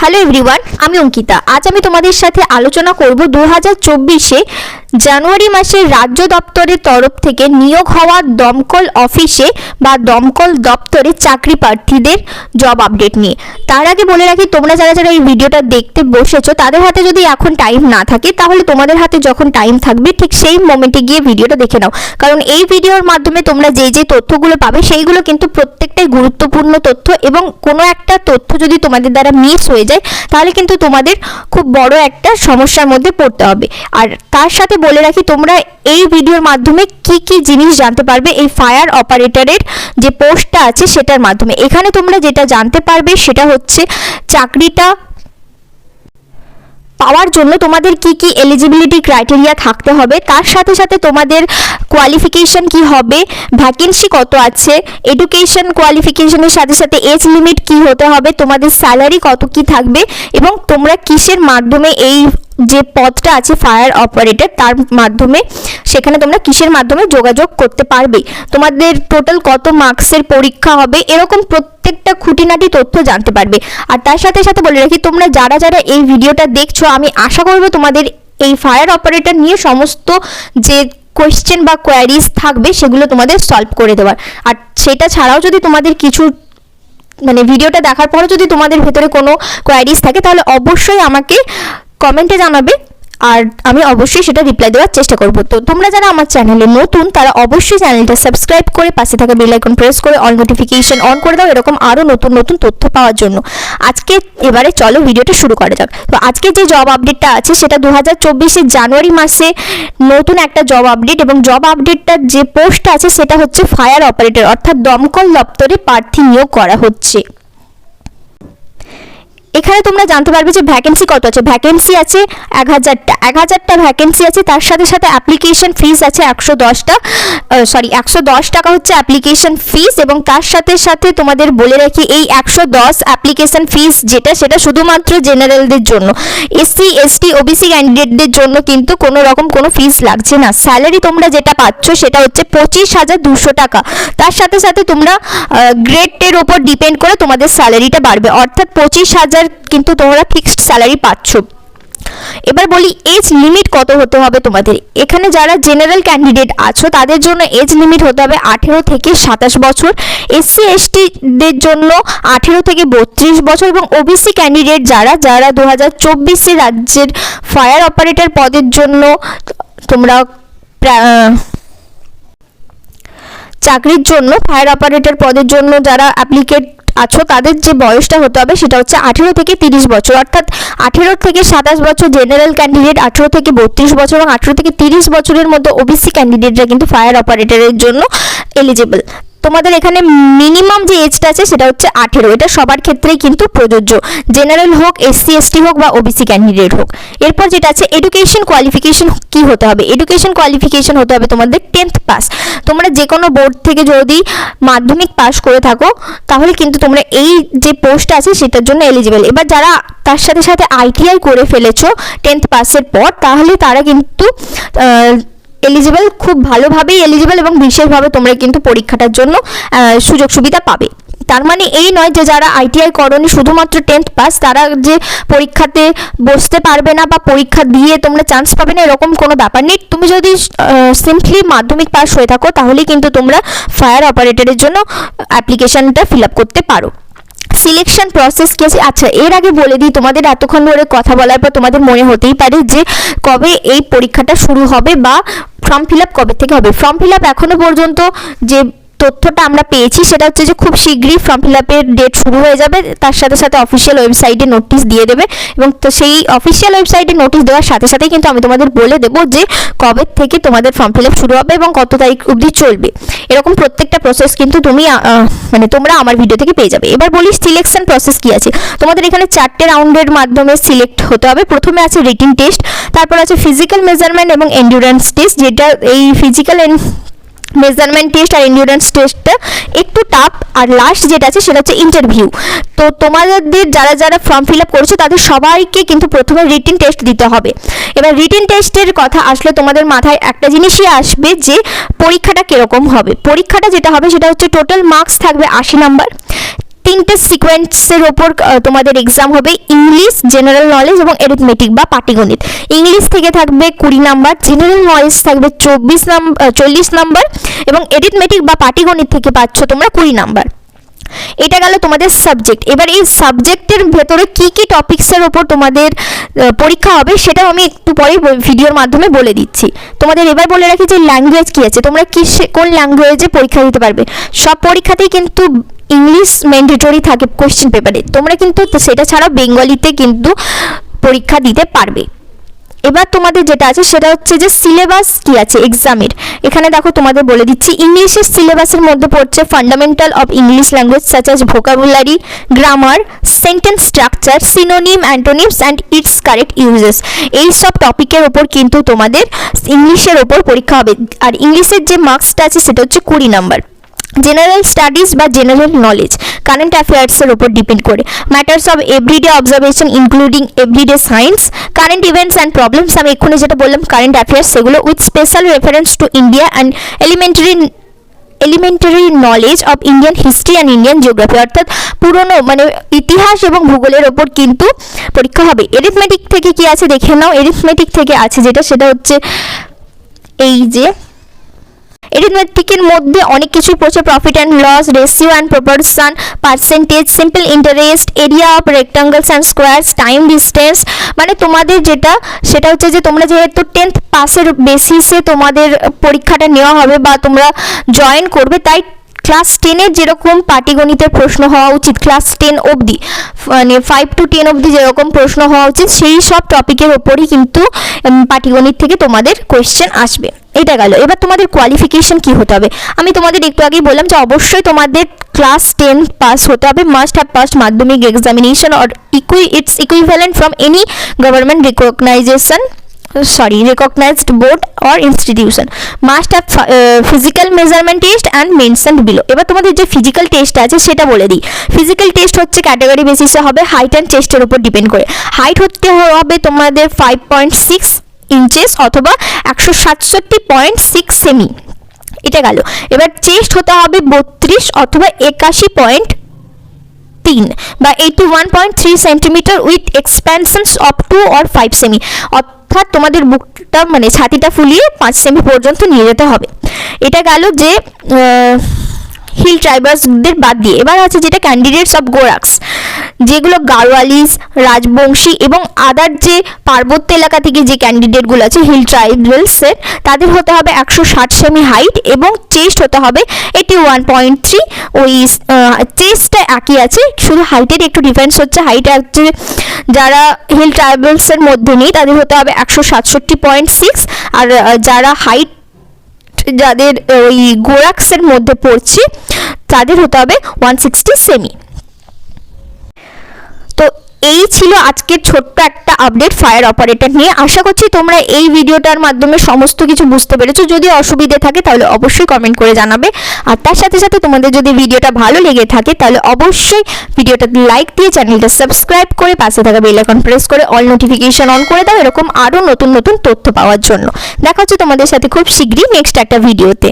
Hello everyone, আমি অঙ্কিতা। আজ আমি তোমাদের সাথে আলোচনা করব 2024-এ জানুয়ারি মাসে রাজ্য দপ্তরের তরফ থেকে নিয়োগ হওয়া দমকল অফিসে বা দমকল দপ্তরে চাকরি প্রার্থীদের জব আপডেট নিয়ে। তার আগে বলে রাখি, তোমরা যারা যারা এই ভিডিওটা দেখতে বসেছো তাদের হাতে যদি এখন টাইম না থাকে, তাহলে তোমাদের হাতে যখন টাইম থাকবে ঠিক সেই মোমেন্টে গিয়ে ভিডিওটা দেখে নাও। কারণ এই ভিডিওর মাধ্যমে তোমরা যে যে তথ্যগুলো পাবে সেইগুলো কিন্তু প্রত্যেকটাই গুরুত্বপূর্ণ তথ্য, এবং কোনো একটা তথ্য যদি তোমাদের দ্বারা মিস হয়ে যায় তাহলে কিন্তু তোমাদের খুব বড় একটা সমস্যার মধ্যে পড়তে হবে। আর তার সাথে বলে রাখি, তোমরা এই ভিডিওর মাধ্যমে কি কি জিনিস জানতে পারবে এই ফায়ার অপারেটরের যে পোস্টটা আছে সেটার মাধ্যমে। এখানে তোমরা যেটা জানতে পারবে সেটা হচ্ছে চাকরিটা পাওয়ার জন্য তোমাদের কি কি এলিজিবিলিটি ক্রাইটেরিয়া থাকতে হবে, তার সাথে সাথে তোমাদের কোয়ালিফিকেশন কি হবে, ভ্যাকেন্সি কত আছে, এডুকেশন কোয়ালিফিকেশনের সাথে সাথে এজ লিমিট কি হতে হবে, তোমাদের স্যালারি কত কি থাকবে, এবং তোমরা কিসের মাধ্যমে এই যে পদটা আছে ফায়ার অপারেটর তার মাধ্যমে সেখানে তোমরা কিসের মাধ্যমে যোগাযোগ করতে পারবে, তোমাদের টোটাল কত মার্কসের পরীক্ষা হবে, এরকম প্রত্যেকটা খুঁটিনাটি তথ্য জানতে পারবে। আর তার সাথে সাথে বলে রাখি, তোমরা যারা যারা এই ভিডিওটা দেখছো, আমি আশা করব তোমাদের এই ফায়ার অপারেটর নিয়ে সমস্ত যে কোয়েশ্চেন বা কোয়ারিজ থাকবে সেগুলো তোমাদের সলভ করে দেওয়ার। আর সেটা ছাড়াও যদি তোমাদের কিছু ভিডিওটা দেখার পরও যদি তোমাদের ভেতরে কোনো কোয়ারিজ থাকে তাহলে অবশ্যই আমাকে কমেন্টে জানাবে, আর আমি অবশ্যই সেটা রিপ্লাই দেওয়ার চেষ্টা করব। তো তোমরা যারা আমার চ্যানেলে নতুন তারা অবশ্যই চ্যানেলটা সাবস্ক্রাইব করে পাশে থাকা বেল আইকন প্রেস করে অল নোটিফিকেশন অন করে দাও, এরকম আরও নতুন নতুন তথ্য পাওয়ার জন্য। আজকে এবারে চলো ভিডিওটা শুরু করা যাক। তো আজকে যে জব আপডেটটা আছে সেটা 2024-এর জানুয়ারি মাসে নতুন একটা জব আপডেট, এবং জব আপডেটটার যে পোস্ট আছে সেটা হচ্ছে ফায়ার অপারেটর, অর্থাৎ দমকল দপ্তরে প্রার্থী নিয়োগ করা হচ্ছে। এখানে তোমরা জানতে পারবে যে ভ্যাকেন্সি কত আছে। ভ্যাকেন্সি আছে 1000টা ভ্যাকেন্সি আছে। তার সাথে সাথে অ্যাপ্লিকেশন ফিস আছে 110 টাকা হচ্ছে অ্যাপ্লিকেশন ফিস, এবং তার সাথে সাথে তোমাদের বলে রাখি এই 110 অ্যাপ্লিকেশন ফিস সেটা শুধুমাত্র জেনারেলদের জন্য, এসসি এসটি ওবিসি ক্যান্ডিডেটদের জন্য কিন্তু কোনো রকম কোনো ফিস লাগছে না। স্যালারি তোমরা যেটা পাচ্ছ সেটা হচ্ছে 25,200 টাকা। তার সাথে সাথে তোমরা গ্রেডের ওপর ডিপেন্ড করে তোমাদের স্যালারিটা বাড়বে, অর্থাৎ 25,000 কিন্তু তোমরা ফিক্সড স্যালারি পাচ্ছ। এবার বলি এজ লিমিট কত হতে হবে তোমাদের। এখানে যারা জেনারেল ক্যান্ডিডেট আছো তাদের জন্য এজ লিমিট হতে হবে 18 থেকে 27 বছর, এসসি এসটিদের জন্য 18 থেকে 32 বছর, এবং ওবিসি ক্যান্ডিডেট যারা 2024 রাজ্যের ফায়ার অপারেটর পদের জন্য তোমরা চাকরির জন্য ফায়ার অপারেটর পদের জন্য যারা অ্যাপ্লিকেট আছো তাদের যে বয়সটা হতে হবে সেটা হচ্ছে 18 থেকে 30 বছর, অর্থাৎ 18 থেকে 27 বছর জেনারেল ক্যান্ডিডেট, 18 থেকে 32 বছর এবং 18 থেকে 30 বছরের মধ্যে ওবিসি ক্যান্ডিডেটরা কিন্তু ফায়ার অপারেটরের জন্য এলিজিবল। তোমাদের এখানে মিনিমাম যে এজটা আছে সেটা হচ্ছে 18, এটা সবার ক্ষেত্রেই কিন্তু প্রযোজ্য, জেনারেল হোক, এসসি এসটি হোক বা ওবিসি ক্যান্ডিডেট হোক। এরপর যেটা আছে এডুকেশন কোয়ালিফিকেশন কি হতে হবে। এডুকেশন কোয়ালিফিকেশন হতে হবে তোমাদের 10th পাস। তোমরা যে কোনো বোর্ড থেকে যদি মাধ্যমিক পাস করে থাকো তাহলে কিন্তু তোমরা এই যে পোস্টটা আছে সেটার জন্য এলিজিবল। এবার যারা তার সাথে সাথে আইটিআই করে ফেলেছো 10th পাসের পর, তাহলে তারা কিন্তু এলিজিবল, খুব ভালোভাবেই এলিজিবল, এবং বিশেষভাবে তোমরা কিন্তু পরীক্ষাটার জন্য সুযোগ সুবিধা পাবে। তার মানে এই নয় যে যারা আইটিআই করনি শুধুমাত্র 10th পাস তারা যে পরীক্ষাতে বসতে পারবে না বা পরীক্ষা দিয়ে তোমরা চান্স পাবে না, এরকম কোনো ব্যাপার নেই। তুমি যদি সিম্পলি মাধ্যমিক পাস হয়ে থাকো তাহলেই কিন্তু তোমরা ফায়ার অপারেটরের জন্য অ্যাপ্লিকেশনটা ফিল আপ করতে পারো। সিলেকশন প্রসেস কি আছে, আচ্ছা এর আগে বলে দিই, তোমাদের এতক্ষণ ধরে কথা বলার পর তোমাদের মনে হতেই পারে যে কবে এই পরীক্ষাটা শুরু হবে বা ফর্ম ফিল আপ কবে থেকে হবে। ফর্ম ফিল আপ এখনো পর্যন্ত যে তথ্যটা আমরা পেয়েছি সেটা হচ্ছে যে খুব শীঘ্রই ফর্ম ফিল আপের ডেট শুরু হয়ে যাবে, তার সাথে সাথে অফিসিয়াল ওয়েবসাইটে নোটিশ দিয়ে দেবে, এবং তো সেই অফিসিয়াল ওয়েবসাইটে নোটিশ দেওয়ার সাথে সাথেই কিন্তু আমি তোমাদের বলে দেবো যে কবে থেকে তোমাদের ফর্ম ফিল আপ শুরু হবে এবং কত তারিখ অবধি চলবে। এরকম প্রত্যেকটা প্রসেস কিন্তু তোমরা আমার ভিডিও থেকে পেয়ে যাবে। এবার বলি সিলেকশন প্রসেস কি আছে। তোমাদের এখানে 4টে রাউন্ডের মাধ্যমে সিলেক্ট হতে হবে। প্রথমে আছে রিটিন টেস্ট, তারপর আছে ফিজিক্যাল মেজারমেন্ট এবং এন্ডুরেন্স টেস্ট, যেটা এই ফিজিক্যাল মেজারমেন্ট টেস্ট আর এন্ডুরেন্স টেস্টটা একটু টাফ, আর লাস্ট যেটা আছে সেটা হচ্ছে ইন্টারভিউ। তো তোমাদের যারা যারা ফর্ম ফিল আপ করেছো তাদের সবাইকে কিন্তু প্রথমে রিটিন টেস্ট দিতে হবে। এবার রিটিন টেস্টের কথা আসলে তোমাদের মাথায় একটা জিনিসই আসবে যে পরীক্ষাটা কীরকম হবে। পরীক্ষাটা যেটা হবে সেটা হচ্ছে টোটাল মার্কস থাকবে 80 নাম্বার, তিনটে সিকোয়েন্সের ওপর তোমাদের এক্সাম হবে, ইংলিশ, জেনারেল নলেজ এবং অ্যারিথমেটিক বা পাটিগণিত। ইংলিশ থেকে থাকবে 20 নাম্বার, জেনারেল নলেজ থাকবে 40 নাম্বার এবং অ্যারিথমেটিক বা পাটিগণিত থেকে পাচ্ছ তোমরা 20 নাম্বার। এটা গেল তোমাদের সাবজেক্ট। এবার এই সাবজেক্টের ভেতরে কি কি টপিকসের ওপর তোমাদের পরীক্ষা হবে সেটাও আমি একটু পরে ভিডিওর মাধ্যমে বলে দিচ্ছি। তোমাদের এবার বলে রাখি যে ল্যাঙ্গুয়েজ কি আছে, তোমরা কোন ল্যাঙ্গুয়েজে পরীক্ষা দিতে পারবে। সব পরীক্ষাতেই কিন্তু ইংলিশ ম্যান্ডেটরি থাকে কোশ্চেন পেপারে, তোমরা কিন্তু সেটা ছাড়া বেঙ্গলিতে কিন্তু পরীক্ষা দিতে পারবে। এবার তোমাদের যেটা আছে সেটা হচ্ছে যে সিলেবাস কি আছে এক্সামের। এখানে দেখো তোমাদের বলে দিচ্ছি, ইংলিশের সিলেবাসের মধ্যে পড়ছে fundamental of English language such as vocabulary, grammar, sentence structure, synonym, antonyms and it's correct uses. এই সব টপিকের ওপর কিন্তু তোমাদের ইংলিশের ওপর পরীক্ষা হবে। আর ইংলিশের যে মার্কসটা আছে সেটা হচ্ছে 20 নাম্বার। জেনারেল স্টাডিজ বা জেনারেল নলেজ কারেন্ট অ্যাফেয়ার্সের উপর ডিপেন্ড করে। Matters of everyday observation including everyday science, current events and problems, আমি এক্ষুনি যেটা বললাম কারেন্ট অ্যাফেয়ার্স সেগুলো, with special reference to India and elementary knowledge of Indian history and Indian geography, অর্থাৎ পুরনো মানে ইতিহাস এবং ভূগোলের ওপর কিন্তু পরীক্ষা হবে। এরিথমেটিক থেকে কি আছে দেখে নাও। এরিথমেটিক থেকে আছে সেটা হচ্ছে এই যে এরিথমেটিকের মধ্যে অনেক কিছুই পড়ছে, profit and loss, ratio and proportion, percentage, simple interest, area of rectangles and squares, time distance. মানে তোমাদের যেটা সেটা হচ্ছে যে তোমরা যেহেতু 10th পাসের বেসিসে তোমাদের পরীক্ষাটা নেওয়া হবে বা তোমরা জয়েন করবে, তাই ক্লাস 10-এর যেরকম পাটিগণিতের প্রশ্ন হওয়া উচিত, ক্লাস 10 অবধি মানে 5 to 10 অবধি যেরকম প্রশ্ন হওয়া উচিত, সেই সব টপিকের ওপরই কিন্তু পাটিগণিত থেকে তোমাদের কোয়েশ্চেন আসবে। এটা গেল। এবার তোমাদের কোয়ালিফিকেশন কি হতে হবে, আমি তোমাদের একটু আগেই বললাম যে অবশ্যই তোমাদের ক্লাস 10 পাস হতে হবে, মাস্ট হ্যাভ পাসড মাধ্যমিক examination or its equivalent from any government recognized board or institution, must have physical measurement test and mentioned below। এবার তোমাদের যে ফিজিক্যাল টেস্ট আছে সেটা বলে দিই। ফিজিক্যাল টেস্ট হচ্ছে ক্যাটাগরি বেসিসে হবে, হাইট অ্যান্ড চেস্টের উপর ডিপেন্ড করে। হাইট হতে হবে তোমাদের 5.6 ইঞ্চেস অথবা 167.6 সেমি। এটা গেল। এবার চেস্ট হতে হবে 32 অথবা 81.3 বা 81.3 centimetre with expansions of 2 or 5 সেমি, অর্থাৎ তোমাদের বুকটা মানে ছাতিটা ফুলিয়ে 5 সেমি পর্যন্ত নিয়ে যেতে হবে। এটা গেল যে হিল ট্রাইবার্সদের বাদ দিয়ে। এবার আছে যেটা ক্যান্ডিডেটস অফ গোরাক্স, যেগুলো গাড়োয়ালিস, রাজবংশী এবং আদার যে পার্বত্য এলাকা থেকে যে ক্যান্ডিডেটগুলো আছে হিল ট্রাইবালসের, তাদের হতে হবে 160 সেমি হাইট এবং চেস্ট হতে হবে 81.3। ওই চেস্টটা একই আছে, শুধু হাইটের একটু ডিফারেন্স হচ্ছে। হাইট হচ্ছে যারা হিল ট্রাইবালসের মধ্যে নেই তাদের হতে হবে 167.6, আর যারা হাইট যাদের ওই গোরাক্সের মধ্যে পড়ছে তাদের হতে হবে 160 সেমি। তো এই ছিল আজকের ছোট্ট একটা আপডেট ফায়ার অপারেটর নিয়ে। আশা করছি তোমরা এই ভিডিওটার মাধ্যমে সমস্ত কিছু বুঝতে পেরেছো। যদি অসুবিধে থাকে তাহলে অবশ্যই কমেন্ট করে জানাবে। আর তার সাথে সাথে তোমাদের যদি ভিডিওটা ভালো লেগে থাকে তাহলে অবশ্যই ভিডিওটাতে লাইক দিয়ে চ্যানেলটা সাবস্ক্রাইব করে পাশে থাকা বেল আইকন প্রেস করে অল নোটিফিকেশন অন করে দাও, এরকম আরও নতুন নতুন তথ্য পাওয়ার জন্য। দেখা হচ্ছে তোমাদের সাথে খুব শীঘ্রই নেক্সট একটা ভিডিওতে।